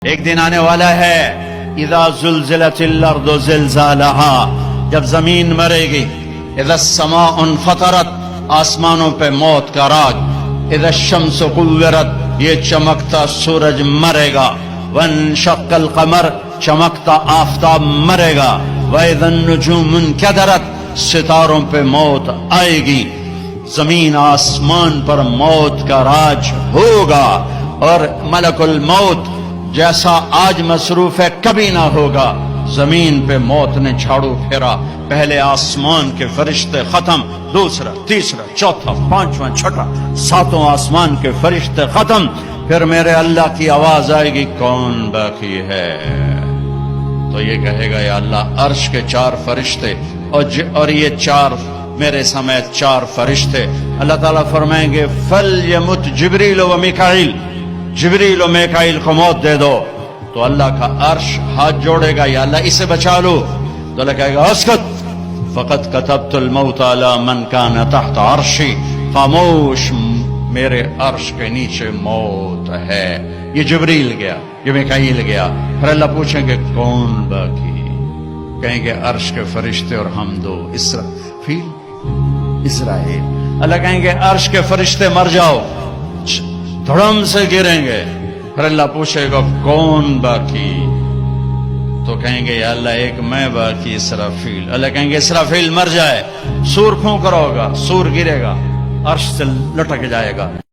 ایک دن آنے والا ہے اذا زلزلت الارض زلزالها، جب زمین مرے گی، اذا السماء انفطرت، آسمانوں پہ موت کا راج، اذا الشمس کورت، یہ چمکتا سورج مرے گا، وانشق القمر، چمکتا آفتاب مرے گا، واذا النجوم انکدرت، ستاروں پہ موت آئے گی، زمین آسمان پر موت کا راج ہوگا، اور ملک الموت جیسا آج مصروف ہے کبھی نہ ہوگا۔ زمین پہ موت نے جھاڑو پھیرا، پہلے آسمان کے فرشتے ختم، دوسرا، تیسرا، چوتھا، پانچواں، چھٹا، ساتوں آسمان کے فرشتے ختم، پھر میرے اللہ کی آواز آئے گی کون باقی ہے؟ تو یہ کہے گا یا اللہ عرش کے 4 فرشتے اور یہ 4 میرے سمیت 4 فرشتے۔ اللہ تعالیٰ فرمائیں گے فَلْيَمُتْ جبریل و میکائیل، جبریل و میکائیل کو موت دے دو۔ تو اللہ کا عرش ہاتھ جوڑے گا یا اللہ اسے بچا لو، تو اللہ کہے گا اسکت، فقط کتبت الموت علی من کان تحت عرشی، خاموش، میرے عرش کے نیچے موت ہے۔ یہ جبریل گیا، یہ میکائیل گیا، پھر اللہ پوچھیں گے کون باقی؟ کہیں گے عرش کے فرشتے اور ہم دو، اسرائیل۔ اللہ کہیں گے عرش کے فرشتے مر جاؤ، دھڑم سے گریں گے، پھر اللہ پوچھے گا کون باقی؟ تو کہیں گے یا اللہ ایک میں باقی، اسرافیل۔ اللہ کہیں گے اسرافیل مر جائے، سور پھونک رہا ہوگا، سور گرے گا، عرش سے لٹک جائے گا۔